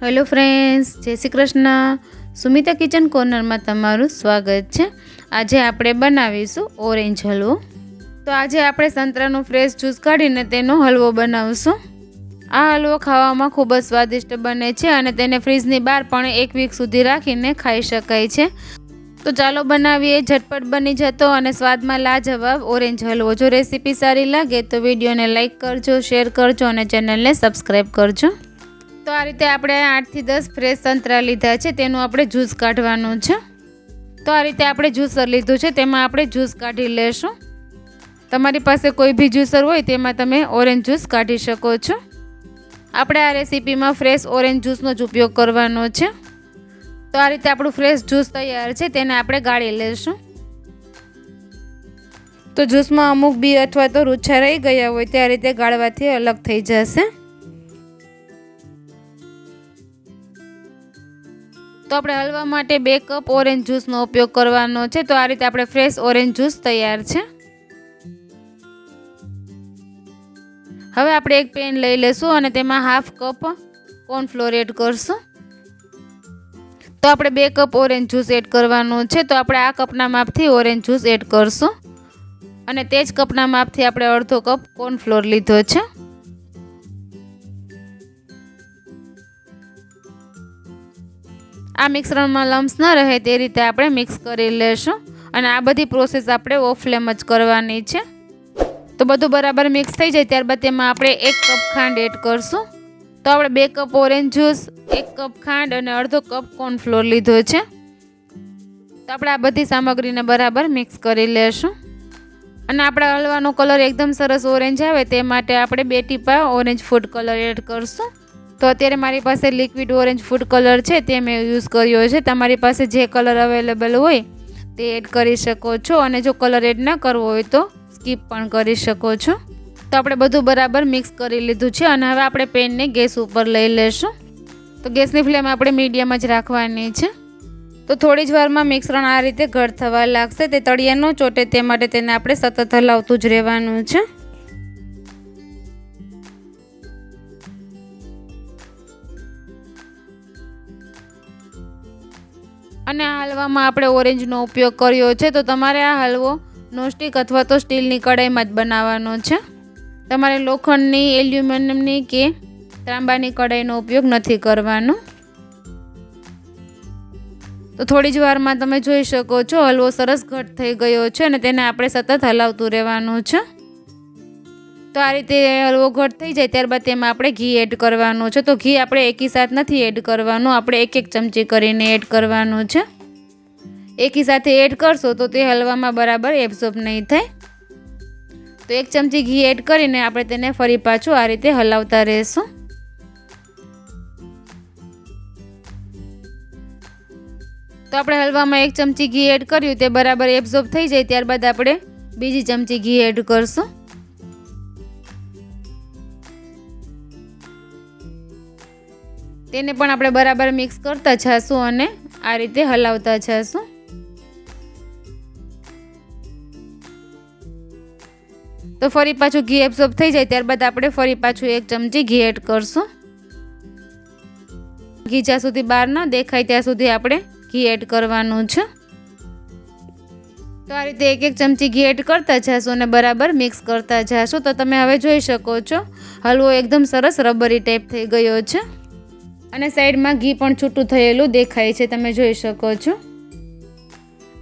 Hello friends, જય Shri Krishna. Sumita kitchen કોર્નરમાં તમારું સ્વાગત છે. આજે આપણે બનાવીશું ઓરેન્જ હલવો. તો આજે આપણે સંતરાનો ફ્રેશ જ્યુસ કાઢીને તેનો હલવો બનાવશું. આ હલવો ખાવામાં ખૂબ જ સ્વાદિષ્ટ બને છે અને તેને ફ્રીજની બહાર પણ 1 વીક સુધી રાખીને ખાઈ શકાય છે. તો ચાલો બનાવીએ ઝટપટ બની જતો અને સ્વાદમાં લાજવાબ ઓરેન્જ હલવો. જો રેસીપી સારી લાગે તો વિડીયોને લાઇક કરજો, શેર કરજો અને ચેનલને સબસ્ક્રાઈબ કરજો. તો આ રીતે આપણે 8 થી 10 ફ્રેશ સંતરા લીધા છે, તેનું આપણે જ્યુસ કાઢવાનું છે. તો આ રીતે આપણે જ્યુસર લીધું છે, તેમાં આપણે જ્યુસ કાઢી લેશું. તમારી પાસે કોઈ બી જ્યુસર હોય તેમાં તમે ઓરેન્જ જ્યુસ કાઢી શકો છો. આપણે આ રેસીપીમાં ફ્રેશ ઓરેન્જ જ્યુસનો જ ઉપયોગ કરવાનો છે. તો આ રીતે આપણું ફ્રેશ જ્યુસ તૈયાર છે, તેને આપણે ગાળી લેશું. તો જ્યુસમાં અમુક બી અથવા તો રૂછા રહી ગયા હોય તે આ રીતે ગાળવાથી અલગ થઈ જશે. તો આપણે હલવા માટે 2 કપ ઓરેન્જ જ્યુસનો ઉપયોગ કરવાનો છે. તો આ રીતે આપણે ફ્રેશ ઓરેન્જ જ્યુસ તૈયાર છે. હવે આપણે એક પેન લઈ લેશું અને તેમાં 1/2 કપ કોર્નફ્લોર એડ કરશું. તો આપણે 2 કપ ઓરેન્જ જ્યુસ એડ કરવાનું છે. તો આપણે આ કપના માપથી ઓરેન્જ જ્યુસ એડ કરશું અને તે જ કપના માપથી આપણે અડધો કપ કોર્નફ્લોર લીધો છે. આ મિશ્રણમાં લમ્સ ન રહે તે રીતે આપણે મિક્સ કરી લેશું અને આ બધી પ્રોસેસ આપણે ઓફ ફ્લેમ જ કરવાની છે. તો બધું બરાબર મિક્સ થઈ જાય ત્યારબાદ તેમાં આપણે 1 કપ ખાંડ એડ કરશું. તો આપણે 2 કપ ઓરેન્જ જ્યુસ, 1 કપ ખાંડ અને અડધો કપ કોર્નફ્લોર લીધો છે. તો આપણે આ બધી સામગ્રીને બરાબર મિક્સ કરી લેશું અને આપણા હલવાનો કલર એકદમ સરસ ઓરેન્જ આવે તે માટે આપણે 2 ટીપા ઓરેન્જ ફૂડ કલર એડ કરશું. તો અત્યારે મારી પાસે લિક્વિડ ઓરેન્જ ફૂડ કલર છે તે મેં યુઝ કર્યો છે. તમારી પાસે જે કલર અવેલેબલ હોય તે એડ કરી શકો છો અને જો કલર એડ ન કરવો હોય તો સ્કીપ પણ કરી શકો છો. તો આપણે બધું બરાબર મિક્સ કરી લીધું છે અને હવે આપણે પેનને ગેસ ઉપર લઈ લેશું. તો ગેસની ફ્લેમ આપણે મીડિયમ જ રાખવાની છે. તો થોડી જ વારમાં મિશ્રણ આ રીતે ઘટ થવા લાગશે. તે તળિયા ન ચોટે તે માટે તેને આપણે સતત હલાવતું જ રહેવાનું છે. અને આ હલવામાં આપણે ઓરેન્જનો ઉપયોગ કર્યો છે. તો તમારે આ હલવો નોનસ્ટિક અથવા તો સ્ટીલની કઢાઈમાં જ બનાવવાનો છે. તમારે લોખંડની, એલ્યુમિનિયમની કે તાંબાની કઢાઈનો ઉપયોગ નથી કરવાનો. તો થોડી જ વારમાં તમે જોઈ શકો છો હલવો સરસ ઘટ થઈ ગયો છે અને તેને આપણે સતત હલાવતું રહેવાનું છે. તો આ રીતે હલવો ઘટ થઈ જાય ત્યારબાદ તેમાં આપણે ઘી એડ કરવાનું છે. તો ઘી આપણે એકી સાથ નથી એડ કરવાનું, આપણે 1-1 ચમચી કરીને એડ કરવાનું છે. એકી સાથે એડ કરશો તો તે હલવામાં બરાબર એબ્સોર્બ નહીં થાય. તો 1 ચમચી ઘી એડ કરીને આપણે તેને ફરી પાછું આ રીતે હલાવતા રહેશું. તો આપણે હલવામાં 1 ચમચી ઘી એડ કર્યું તે બરાબર એબ્સોર્બ થઈ જાય ત્યારબાદ આપણે બીજી ચમચી ઘી એડ કરશું. તેને પણ આપણે બરાબર મિક્સ કરતા જઈશું અને આ રીતે હલાવતા જઈશું. તો ફરી પાછું ઘી એબ્સોર્બ થઈ જાય ત્યારબાદ આપણે ફરી પાછું 1 ચમચી ઘી એડ કરશું. ઘી જ્યાં સુધી બહાર ન દેખાય ત્યાં સુધી આપણે ઘી એડ કરવાનું છે. તો આ રીતે 1-1 ચમચી ઘી એડ કરતા જઈશું અને બરાબર મિક્સ કરતા જઈશું. તો તમે હવે જોઈ શકો છો હલવો એકદમ સરસ રબરી ટાઈપ થઈ ગયો છે અને સાઈડમાં ઘી પણ છૂટું થયેલું દેખાય છે, તમે જોઈ શકો છો.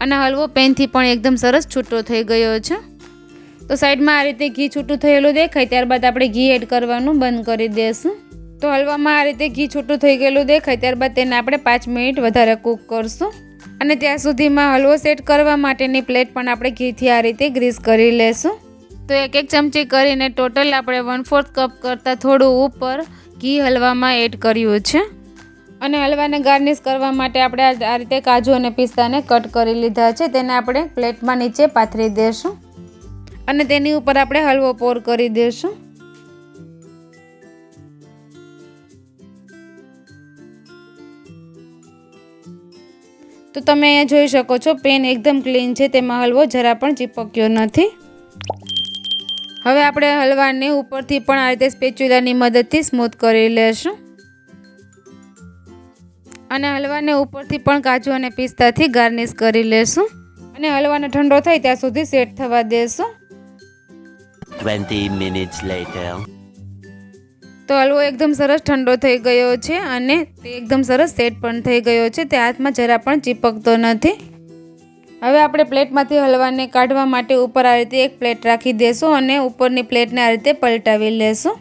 અને હલવો પેનથી પણ એકદમ સરસ છૂટો થઈ ગયો છે. તો સાઈડમાં આ રીતે ઘી છૂટું થયેલું દેખાય ત્યારબાદ આપણે ઘી એડ કરવાનું બંધ કરી દઈશું. તો હલવામાં આ રીતે ઘી છૂટું થઈ ગયેલું દેખાય ત્યારબાદ તેને આપણે 5 મિનિટ વધારે કૂક કરશું અને ત્યાં સુધીમાં હલવો સેટ કરવા માટેની પ્લેટ પણ આપણે ઘીથી આ રીતે ગ્રીસ કરી લેશું. તો 1-1 ચમચી કરીને ટોટલ આપણે 1/4 કપ કરતાં થોડું ઉપર ઘી હલવામાં એડ કર્યું છે. અને હલવાને ગાર્નિશ કરવા માટે આપણે આ રીતે કાજુ અને પિસ્તાને કટ કરી લીધા છે. તેને આપણે પ્લેટમાં નીચે પાથરી દઈશું અને તેની ઉપર આપણે હલવો પોર કરી દઈશું. તો તમે અહીંયા જોઈ શકો છો પેન એકદમ ક્લીન છે, તેમાં હલવો જરા પણ ચીપક્યો નથી. હવે આપણે હલવાને ઉપરથી પણ આ રીતે સ્પેચ્યુલાની મદદથી સ્મૂથ કરી લેશું. અને હલવાને ઉપરથી પણ કાજુ અને પિસ્તાથી ગાર્નિશ કરી લેશું અને હલવાને ઠંડો થાય ત્યાં સુધી સેટ થવા દેશું. 20 minutes later. તો હલવો એકદમ સરસ ઠંડો થઈ ગયો છે અને તે એકદમ સરસ સેટ પણ થઈ ગયો છે. તે હાથમાં જરા પણ ચીપકતો નથી. હવે આપણે પ્લેટમાંથી હલવાને કાઢવા માટે ઉપર આ રીતે એક પ્લેટ રાખી દેશું અને ઉપરની પ્લેટને આ રીતે પલટાવી લેશું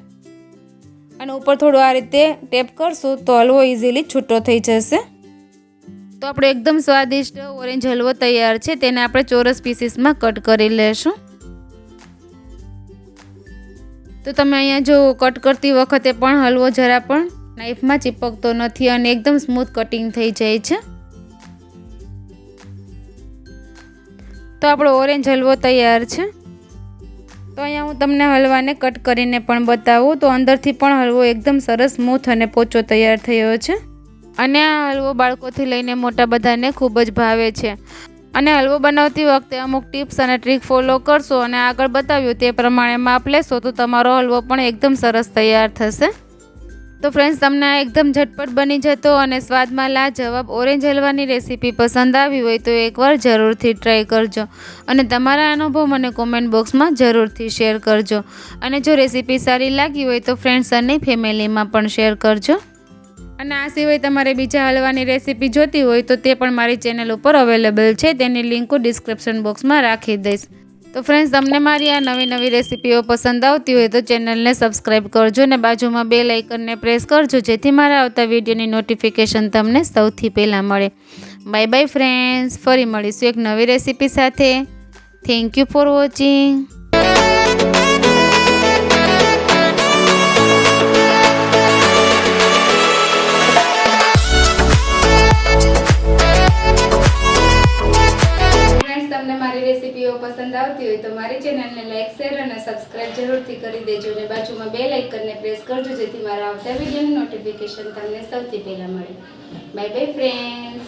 અને ઉપર થોડું આ રીતે ટેપ કરશું તો હલવો ઇઝીલી છૂટો થઈ જશે. તો આપણે એકદમ સ્વાદિષ્ટ ઓરેન્જ હલવો તૈયાર છે. તેને આપણે ચોરસ પીસીસમાં કટ કરી લેશું. તો તમે અહીંયા જો કટ કરતી વખતે પણ હલવો જરા પણ નાઈફમાં ચીપકતો નથી અને એકદમ સ્મૂથ કટિંગ થઈ જાય છે. તો આપણો ઓરેન્જ હલવો તૈયાર છે. તો અહીંયા હું તમને હલવાને કટ કરીને પણ બતાવું. તો અંદરથી પણ હલવો એકદમ સરસ સ્મૂથ અને પોચો તૈયાર થયો છે અને આ હલવો બાળકોથી લઈને મોટા બધાને ખૂબ જ ભાવે છે. અને હલવો બનાવતી વખતે અમુક ટિપ્સ અને ટ્રીક ફોલો કરશો અને આગળ બતાવ્યું તે પ્રમાણે માપ લેશો તો તમારો હલવો પણ એકદમ સરસ તૈયાર થશે. તો ફ્રેન્ડ્સ, તમને આ એકદમ ઝટપટ બની જતો અને સ્વાદમાં લાજવાબ ઓરેન્જ હલવાની રેસીપી પસંદ આવી હોય તો એકવાર જરૂરથી ટ્રાય કરજો અને તમારા અનુભવ મને કોમેન્ટ બોક્સમાં જરૂરથી શેર કરજો. અને જો રેસીપી સારી લાગી હોય તો ફ્રેન્ડ્સ અને ફેમિલીમાં પણ શેર કરજો. અને આ સિવાય તમારે બીજા હલવાની રેસીપી જોતી હોય તો તે પણ મારી ચેનલ ઉપર અવેલેબલ છે. તેની લિંક હું ડિસ્ક્રિપ્શન બોક્સમાં રાખી દઈશ. તો ફ્રેન્ડ્સ, તમને મારી આ નવી રેસીપીઓ પસંદ આવતી હોય તો ચેનલને સબસ્ક્રાઈબ કરજો અને બાજુમાં બેલ આઇકનને પ્રેસ કરજો જેથી મારા આવતા વિડીયોની નોટિફિકેશન તમને સૌથી પહેલાં મળે. બાય બાય ફ્રેન્ડ્સ, ફરી મળીશું એક નવી રેસીપી સાથે. Thank you for watching. તમને મારી રેસીપીઓ પસંદ આવતી હોય તો મારી ચેનલને લાઈક, શેર અને સબસ્ક્રાઇબ જરૂરથી કરી દેજો અને બાજુમાં બેલ આઇકનને પ્રેસ કરજો જેથી મારા આવતા વિડીયોની નોટિફિકેશન તમને સૌથી પહેલા મળે. Bye bye friends.